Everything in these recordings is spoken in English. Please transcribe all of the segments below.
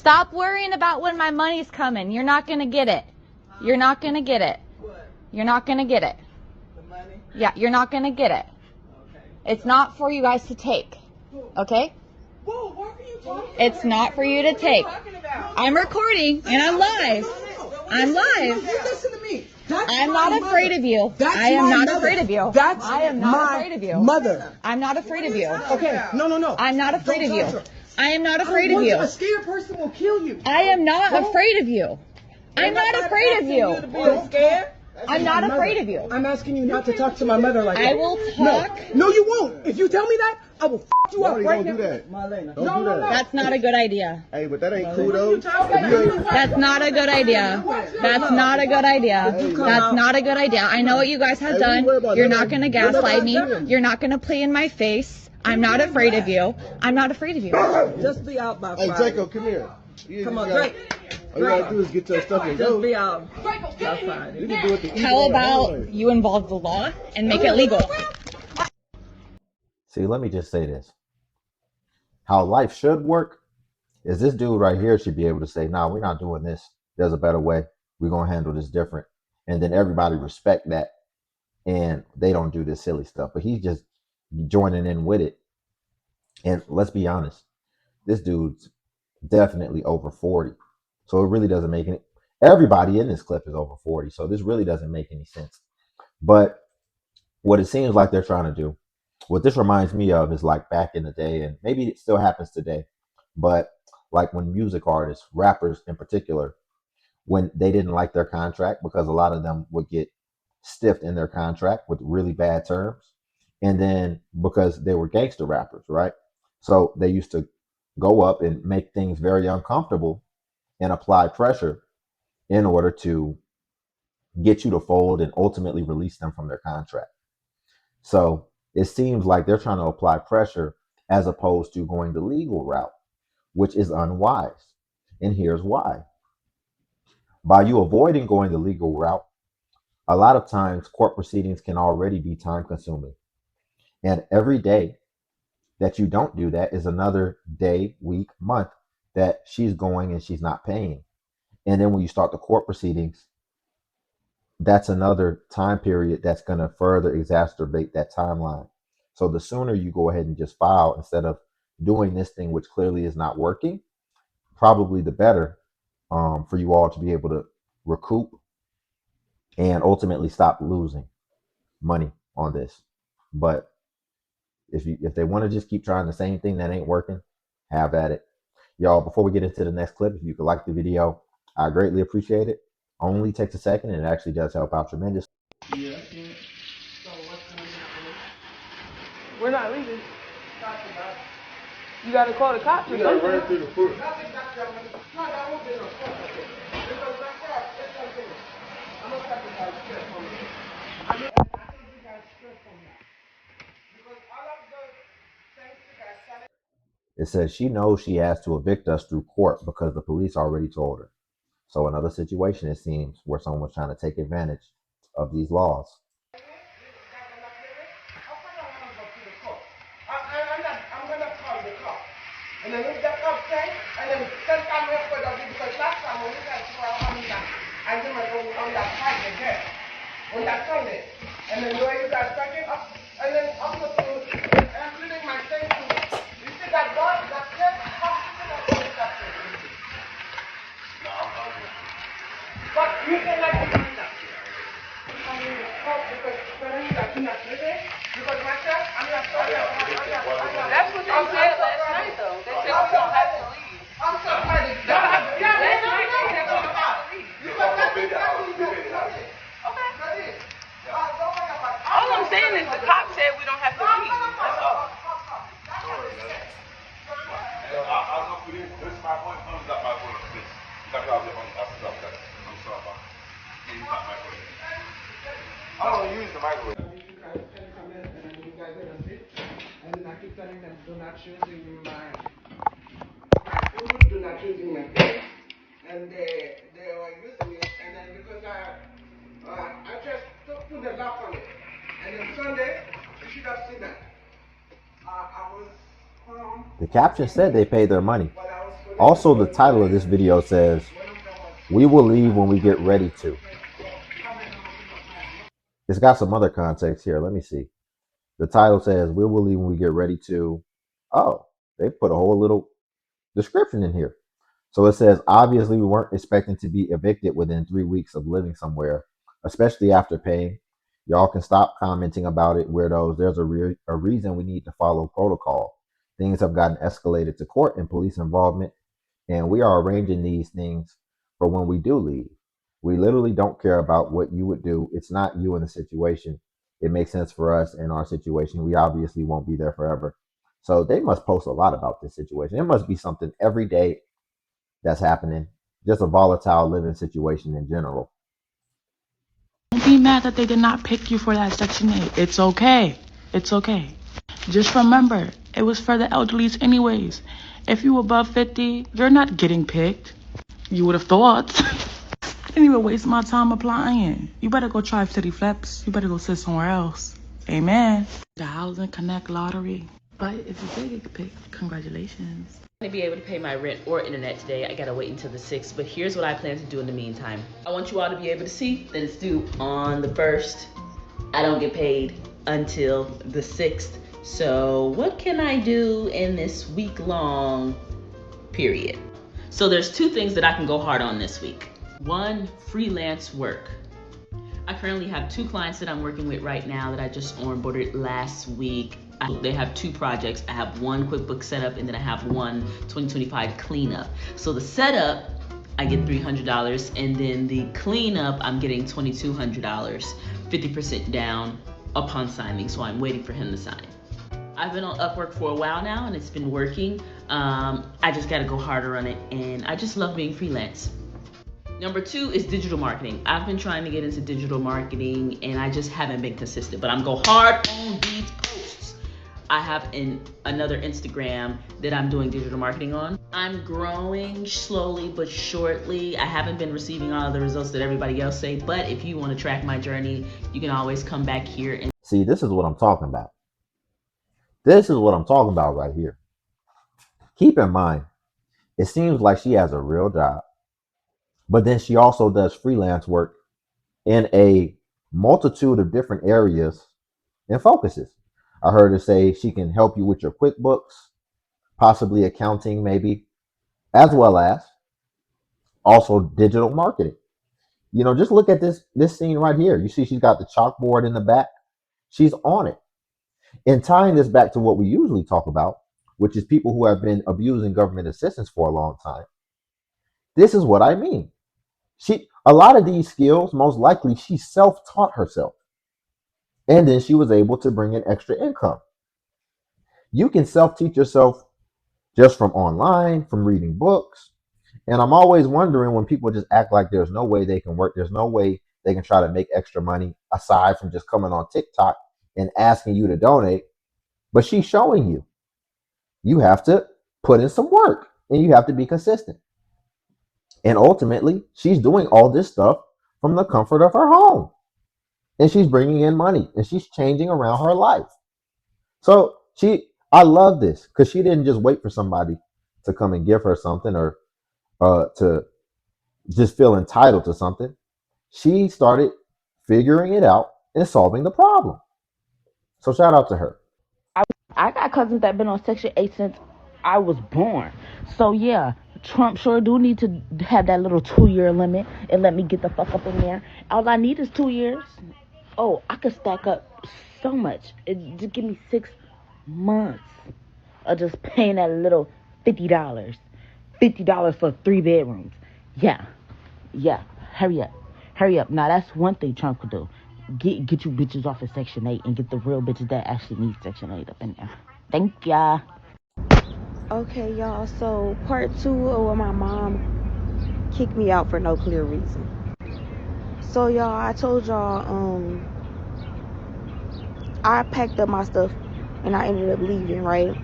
Stop worrying about when my money's coming. You're not going to get it. You're not going to get it. What? You're not going to get it. The money? Yeah, you're not going to get it. Okay. It's not for you guys to take. Okay? Whoa, what are you talking about? It's not for you to take. I'm recording and I'm live. I'm live. You listen to me. I'm not afraid of you. I am not afraid of you. I am not afraid of you. Mother. I'm not afraid of you. Okay, no. I'm not afraid of you. I am not afraid of A you. scared person will kill you. I am not afraid of you. I'm not afraid of you. Scared? I'm not afraid of you. I'm asking you not to talk to my mother like that. I will talk. No, you won't. If you tell me that, I will you up right now. Don't do that. Marlena. Don't do that. That's not a good idea. Hey, but that ain't cool though. That's not a good idea. That's not a good idea. That's not a good idea. I know what you guys have done. You're not going to gaslight me. You're not going to play in my face. I'm not afraid of you. I'm not afraid of you. Just be out by Hey, Friday. Draco, come here. Come on, Drake. All you gotta do is get your stuff and Just go. be out by Friday. You can do it the How easy way. about you involve the law and make it legal? See, let me just say this. How life should work is this dude right here should be able to say, nah, we're not doing this. There's a better way. We're going to handle this different. And then everybody respect that. And they don't do this silly stuff. But he's just joining in with it. And let's be honest. This dude's definitely over 40. So it really doesn't make any... Everybody in this clip is over 40. So this really doesn't make any sense. But what it seems like they're trying to do, what this reminds me of is like back in the day, and maybe it still happens today, but like when music artists, rappers in particular, when they didn't like their contract, because a lot of them would get stiffed in their contract with really bad terms. And then because they were gangster rappers, right? So they used to go up and make things very uncomfortable and apply pressure in order to get you to fold and ultimately release them from their contract. So it seems like they're trying to apply pressure as opposed to going the legal route, which is unwise. And here's why. By you avoiding going the legal route, a lot of times court proceedings can already be time consuming. And every day that you don't do that is another day, week, month that she's going and she's not paying. And then when you start the court proceedings, that's another time period that's going to further exacerbate that timeline. So the sooner you go ahead and just file instead of doing this thing, which clearly is not working, probably the better for you all to be able to recoup and ultimately stop losing money on this. But if they want to just keep trying the same thing that ain't working, have at it. Y'all, before we get into the next clip, if you could like the video, I greatly appreciate it. Only takes a second and it actually does help out tremendously. Yeah. So what's going on? We're not leaving. You gotta call the cops or something. You gotta run through the foot. No, that won't be no court. Because that's what I'm not talking about stress from me. I think you guys stress from that. Because all of those things you guys started. It says she knows she has to evict us through court because the police already told her. So another situation, it seems, where someone's trying to take advantage of these laws. I'm gonna call the cop. And then if the cop say, and then send some record of it, because last time when we guys were on that, I did my own on that side there, on that Sunday. And then the way you guys started up, and then also to, including my thing too. You see that God, that church, how you see that God is that church? But you can like to do that. I mean, because when you got to that church, because myself, I'm not sorry. That's what they said last night, though. They said we don't have to leave. I'm so sorry. Okay. All I'm saying is the cop said we don't have to leave. That's all. I'll go for this. This is my point. Comes up my point. This. That's how I'm sorry. I'm sorry about it. Use my microwave. I don't use the microwave. You guys can come in and then you guys are gonna sit. And then I keep telling them, do not using my food, do not using my things. And they were using it. And then because I just put the lock on it. And then Sunday, you should have seen that. I was home. The caption said they paid their money. But I was Also, the title of this video says, "We will leave when we get ready to." It's got some other context here. Let me see. The title says, "We will leave when we get ready to." Oh, they put a whole little description in here. So it says, obviously, we weren't expecting to be evicted within 3 weeks of living somewhere, especially after paying. Y'all can stop commenting about it, weirdos. There's a reason we need to follow protocol. Things have gotten escalated to court and police involvement, and we are arranging these things for when we do leave. We literally don't care about what you would do. It's not you in the situation. It makes sense for us in our situation. We obviously won't be there forever. So they must post a lot about this situation. It must be something every day that's happening. Just a volatile living situation in general. Don't be mad that they did not pick you for that Section 8. It's okay. It's okay. Just remember, it was for the elderlies anyways. If you above 50, you're not getting picked. You would have thought. I didn't even waste my time applying. You better go try City Flips. You better go sit somewhere else. Amen. The Housing Connect lottery. But if you did get picked, congratulations. To be able to pay my rent or internet today, I gotta wait until the 6th, but here's what I plan to do in the meantime. I want you all to be able to see that it's due on the 1st. I don't get paid until the 6th. So what can I do in this week-long period? So there's 2 things that I can go hard on this week. 1, freelance work. I currently have 2 clients that I'm working with right now that I just onboarded last week. They have 2 projects. I have one QuickBooks setup and then I have one 2025 cleanup. So the setup, I get $300, and then the cleanup, I'm getting $2,200, 50% down upon signing. So I'm waiting for him to sign. I've been on Upwork for a while now and it's been working. I just gotta go harder on it, and I just love being freelance. Number 2 is digital marketing. I've been trying to get into digital marketing and I just haven't been consistent, but I'm going hard on these posts. I have another Instagram that I'm doing digital marketing on. I'm growing slowly but surely. I haven't been receiving all of the results that everybody else say, but if you want to track my journey, you can always come back here and see. This is what I'm talking about. This is what I'm talking about right here. Keep in mind, it seems like she has a real job, but then she also does freelance work in a multitude of different areas and focuses. I heard her say she can help you with your QuickBooks, possibly accounting maybe, as well as also digital marketing. You know, just look at this scene right here. You see she's got the chalkboard in the back. She's on it. And tying this back to what we usually talk about, which is people who have been abusing government assistance for a long time. This is what I mean. A lot of these skills, most likely she self-taught herself. And then she was able to bring in extra income. You can self-teach yourself just from online, from reading books. And I'm always wondering when people just act like there's no way they can work, there's no way they can try to make extra money aside from just coming on TikTok and asking you to donate. But she's showing you. You have to put in some work and you have to be consistent. And ultimately, she's doing all this stuff from the comfort of her home. And she's bringing in money and she's changing around her life. So I love this because she didn't just wait for somebody to come and give her something or to just feel entitled to something. She started figuring it out and solving the problem. So shout out to her. I got cousins that been on Section 8 since I was born. So yeah, Trump sure do need to have that little 2-year limit and let me get the fuck up in there. All I need is 2 years. Oh, I could stack up so much. Just give me 6 months of just paying that little $50. $50 for 3 bedrooms. Yeah. Hurry up. Now that's one thing Trump could do. Get you bitches off of Section 8 and get the real bitches that actually need Section 8 up in there. Thank ya. Okay, y'all, so part 2 of when my mom kicked me out for no clear reason. So y'all, I told y'all I packed up my stuff and I ended up leaving, right?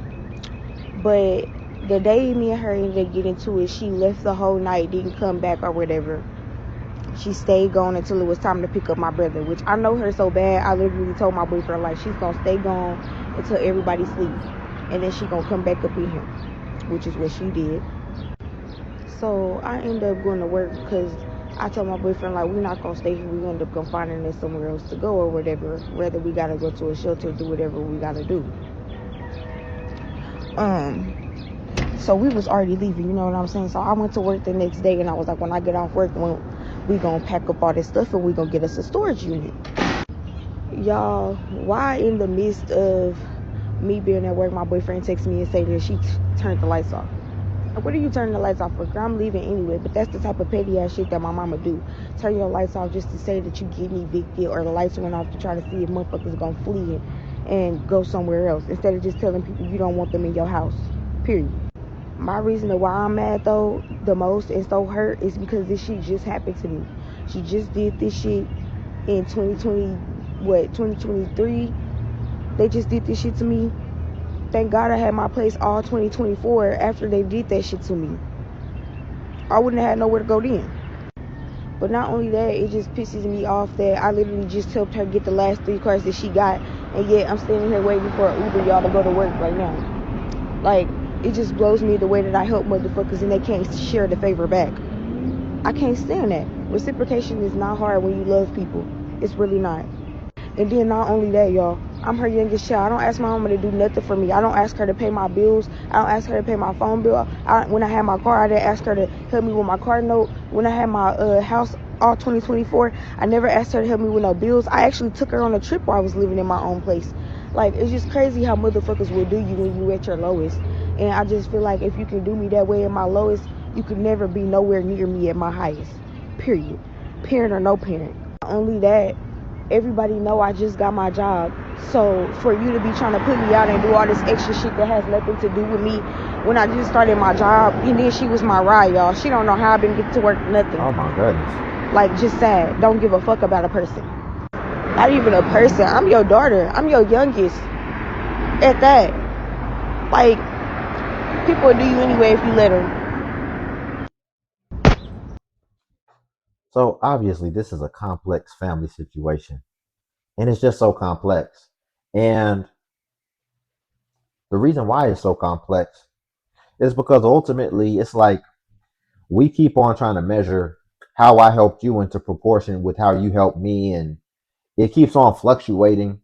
But the day me and her ended up getting to it, she left the whole night, didn't come back or whatever. She stayed gone until it was time to pick up my brother, which I know her so bad, I literally told my boyfriend, like, she's gonna stay gone until everybody sleeps, and then she gonna come back up in here, which is what she did. So I end up going to work because I told my boyfriend, like, we're not gonna stay here. We end up gonna finding us somewhere else to go or whatever. Whether we gotta go to a shelter, do whatever we gotta do. So we was already leaving, you know what I'm saying? So I went to work the next day, and I was like, when I get off work, we gonna pack up all this stuff and we gonna get us a storage unit. Y'all, why in the midst of me being at work, my boyfriend texts me and say that she turned the lights off? Like, what are you turning the lights off for? Girl, I'm leaving anyway. But that's the type of petty ass shit that my mama do. Turn your lights off just to say that you getting evicted, or the lights went off to try to see if motherfuckers gonna flee and go somewhere else, instead of just telling people you don't want them in your house. Period. My reason of why I'm mad though the most and so hurt is because this shit just happened to me. She just did this shit in 2023. They just did this shit to me. Thank God I had my place all 2024 after they did that shit to me. I wouldn't have had nowhere to go then. But not only that, it just pisses me off that I literally just helped her get the last 3 cars that she got, and yet I'm standing here waiting for an Uber, y'all, to go to work right now. Like, it just blows me the way that I help motherfuckers and they can't share the favor back. I can't stand that. Reciprocation is not hard when you love people. It's really not. And then not only that, y'all, I'm her youngest child. I don't ask my mama to do nothing for me. I don't ask her to pay my bills. I don't ask her to pay my phone bill. When I had my car, I didn't ask her to help me with my car note. When I had my house all 2024, I never asked her to help me with no bills. I actually took her on a trip where I was living in my own place. Like, it's just crazy how motherfuckers will do you when you at your lowest. And I just feel like if you can do me that way at my lowest, you could never be nowhere near me at my highest. Period. Parent or no parent. Not only that, everybody know I just got my job. So for you to be trying to put me out and do all this extra shit that has nothing to do with me when I just started my job, and then she was my ride, y'all. She don't know how I've been getting to work, nothing. Oh my goodness. Like, just sad. Don't give a fuck about a person. Not even a person. I'm your daughter. I'm your youngest. At that. Like, people will do you anyway if you let them. So obviously this is a complex family situation, and it's just so complex. And the reason why it's so complex is because ultimately it's like we keep on trying to measure how I helped you into proportion with how you helped me, and it keeps on fluctuating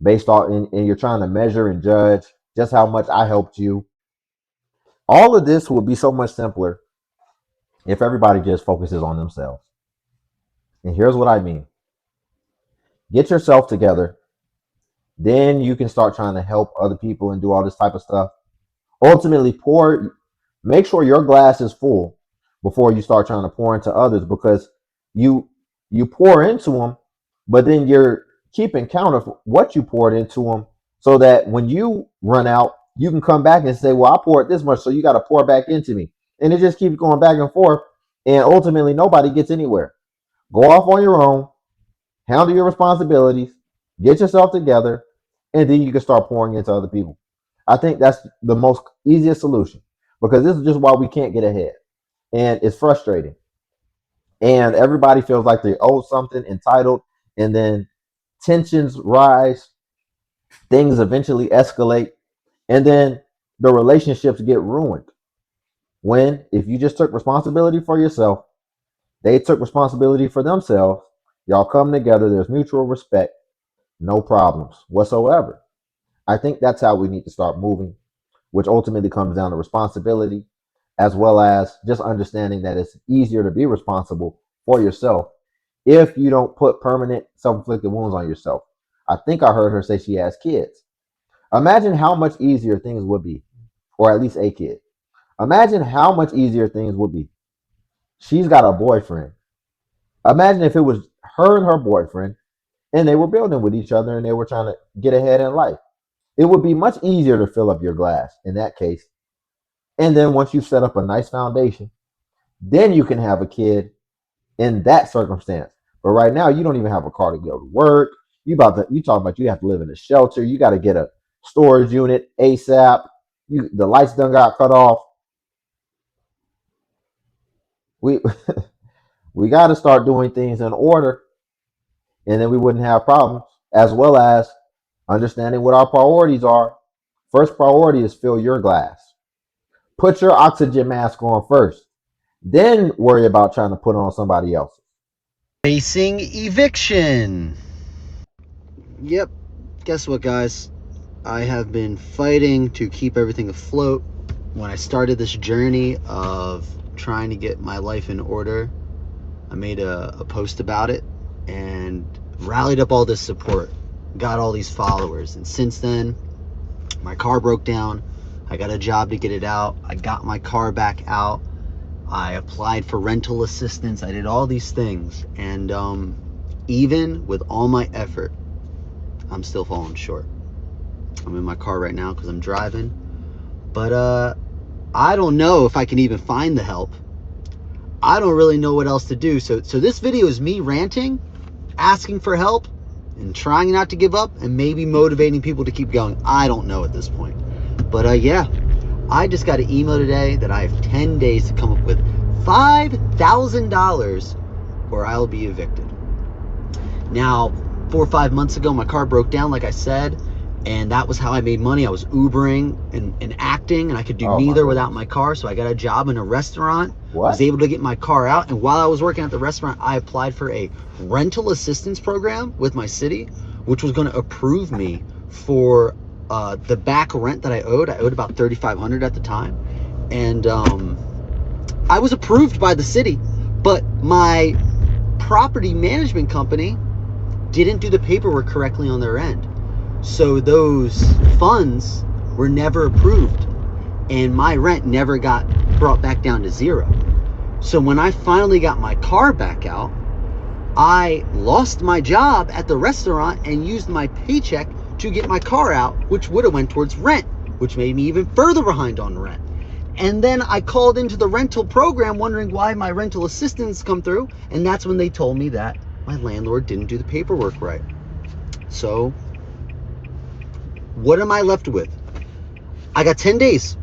based on, and you're trying to measure and judge just how much I helped you. All of this would be so much simpler if everybody just focuses on themselves. And here's what I mean. Get yourself together. Then you can start trying to help other people and do all this type of stuff. Ultimately, make sure your glass is full before you start trying to pour into others, because you pour into them, but then you're keeping count of what you poured into them, so that when you run out, you can come back and say, well, I poured this much, so you got to pour back into me. And it just keeps going back and forth, and ultimately nobody gets anywhere. Go off on your own, handle your responsibilities, get yourself together, and then you can start pouring into other people. I think that's the most easiest solution, because this is just why we can't get ahead. And it's frustrating. And everybody feels like they owe something, entitled, and then tensions rise, things eventually escalate, and then the relationships get ruined. When, if you just took responsibility for yourself, they took responsibility for themselves, y'all come together, there's mutual respect, no problems whatsoever. I think that's how we need to start moving, which ultimately comes down to responsibility, as well as just understanding that it's easier to be responsible for yourself if you don't put permanent self-inflicted wounds on yourself. I think I heard her say she has kids. Imagine how much easier things would be, or at least a kid. Imagine how much easier things would be. She's got a boyfriend. Imagine if it was her and her boyfriend, and they were building with each other, and they were trying to get ahead in life. It would be much easier to fill up your glass in that case. And then once you set up a nice foundation, then you can have a kid in that circumstance. But right now, you don't even have a car to go to work. You talking about you have to live in a shelter. You got to get a storage unit ASAP. The lights done got cut off. We we got to start doing things in order, and then we wouldn't have problems, as well as understanding what our priorities are. First priority is fill your glass. Put your oxygen mask on first. Then worry about trying to put on somebody else. Facing eviction. Yep. Guess what, guys? I have been fighting to keep everything afloat. When I started this journey of trying to get my life in order, I made a post about it and rallied up all this support, got all these followers. And since then, my car broke down. I got a job to get it out. I got my car back out. I applied for rental assistance. I did all these things. And even with all my effort, I'm still falling short. I'm in my car right now because I'm driving. But I don't know if I can even find the help. I don't really know what else to do. So this video is me ranting, asking for help, and trying not to give up, and maybe motivating people to keep going. I don't know at this point. But yeah, I just got an email today that I have 10 days to come up with $5,000 or I'll be evicted. Now, 4 or 5 months ago, my car broke down, like I said, and that was how I made money. I was Ubering and acting, and I could do neither without my car. So I got a job in a restaurant. What? I was able to get my car out. And while I was working at the restaurant, I applied for a rental assistance program with my city, which was going to approve me for the back rent that I owed. I owed about $3,500 at the time. And I was approved by the city, but my property management company didn't do the paperwork correctly on their end. So those funds were never approved, and my rent never got brought back down to zero. So when I finally got my car back out, I lost my job at the restaurant and used my paycheck to get my car out, which would have went towards rent, which made me even further behind on rent. And then I called into the rental program wondering why my rental assistance come through, and that's when they told me that my landlord didn't do the paperwork right. So what am I left with? I got 10 days.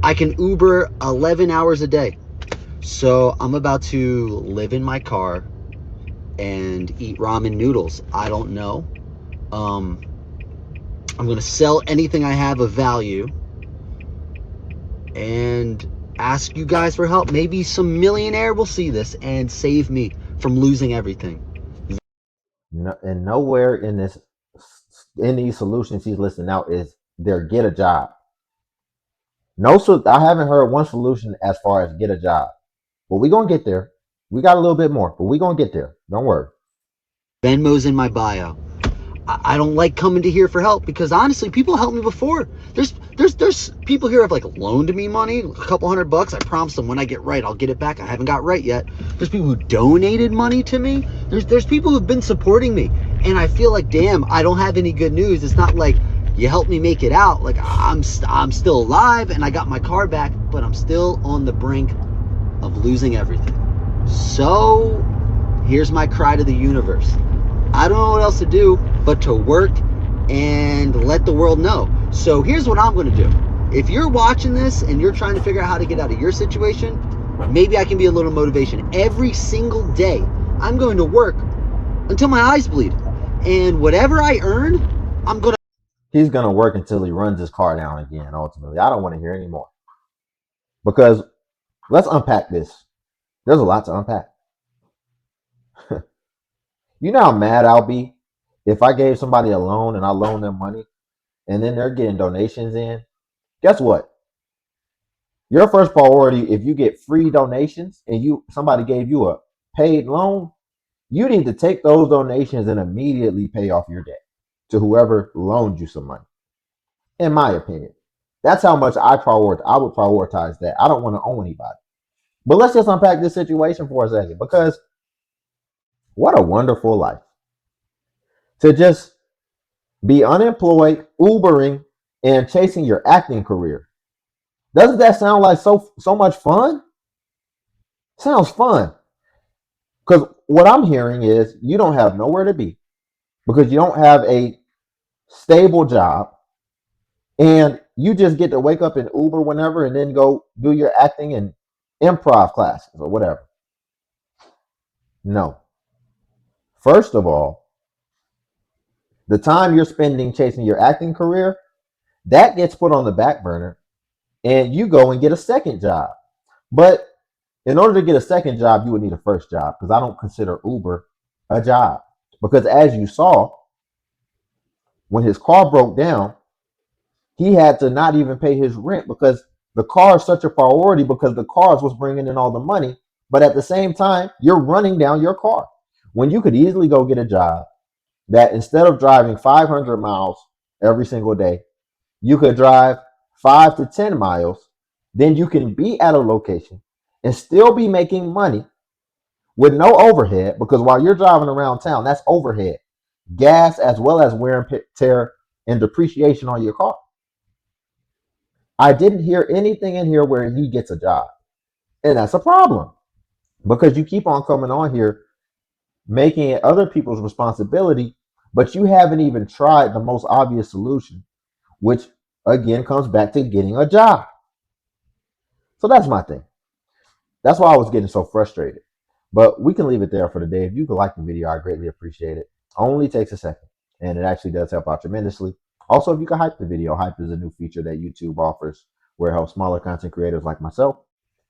I can Uber 11 hours a day. So I'm about to live in my car and eat ramen noodles. I don't know. I'm going to sell anything I have of value and ask you guys for help. Maybe some millionaire will see this and save me from losing everything. No, and nowhere in these solutions he's listing out is there get a job. No, so I haven't heard one solution as far as get a job. But we're gonna get there. We got a little bit more, but we're gonna get there. Don't worry. Venmo's in my bio. I don't like coming to here for help because honestly, people helped me before. There's people here have like loaned me money, a couple $100. I promised them when I get right, I'll get it back. I haven't got right yet. There's people who donated money to me. There's people who've been supporting me, and I feel like, damn, I don't have any good news. It's not like you helped me make it out. Like I'm still alive and I got my car back, but I'm still on the brink of losing everything. So here's my cry to the universe. I don't know what else to do but to work and let the world know. So here's what I'm going to do. If you're watching this and you're trying to figure out how to get out of your situation, maybe I can be a little motivation. Every single day, I'm going to work until my eyes bleed. And whatever I earn, I'm going to... He's going to work until he runs his car down again, ultimately. I don't want to hear anymore. Because let's unpack this. There's a lot to unpack. You know how mad I'll be if I gave somebody a loan and I loan them money and then they're getting donations in? Guess what? Your first priority, if you get free donations and somebody gave you a paid loan, you need to take those donations and immediately pay off your debt to whoever loaned you some money. In my opinion, that's how much I would prioritize that. I don't want to owe anybody. But let's just unpack this situation for a second, because what a wonderful life to just be unemployed, Ubering, and chasing your acting career. Doesn't that sound like so much fun? Sounds fun. Because what I'm hearing is you don't have nowhere to be because you don't have a stable job, and you just get to wake up and Uber whenever and then go do your acting and improv classes or whatever. No. First of all, the time you're spending chasing your acting career, that gets put on the back burner and you go and get a second job. But in order to get a second job, you would need a first job, because I don't consider Uber a job. Because as you saw, when his car broke down, he had to not even pay his rent because the car is such a priority, because the cars was bringing in all the money. But at the same time, you're running down your car when you could easily go get a job that instead of driving 500 miles every single day, you could drive 5 to 10 miles. Then you can be at a location and still be making money with no overhead, because while you're driving around town, that's overhead, gas, as well as wear and tear and depreciation on your car. I didn't hear anything in here where he gets a job. And that's a problem, because you keep on coming on here making it other people's responsibility, but you haven't even tried the most obvious solution, which again comes back to getting a job. So that's my thing. That's why I was getting so frustrated. But we can leave it there for the day. If you could like the video, I greatly appreciate it. Only takes a second, and it actually does help out tremendously. Also, if you can hype the video, hype is a new feature that YouTube offers where it helps smaller content creators like myself,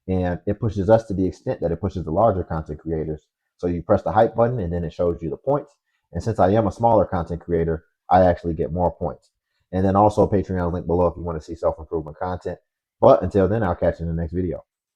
and it pushes us to the extent that it pushes the larger content creators. So you press the hype button, and then it shows you the points. And since I am a smaller content creator, I actually get more points. And then also Patreon link below if you want to see self-improvement content. But until then, I'll catch you in the next video.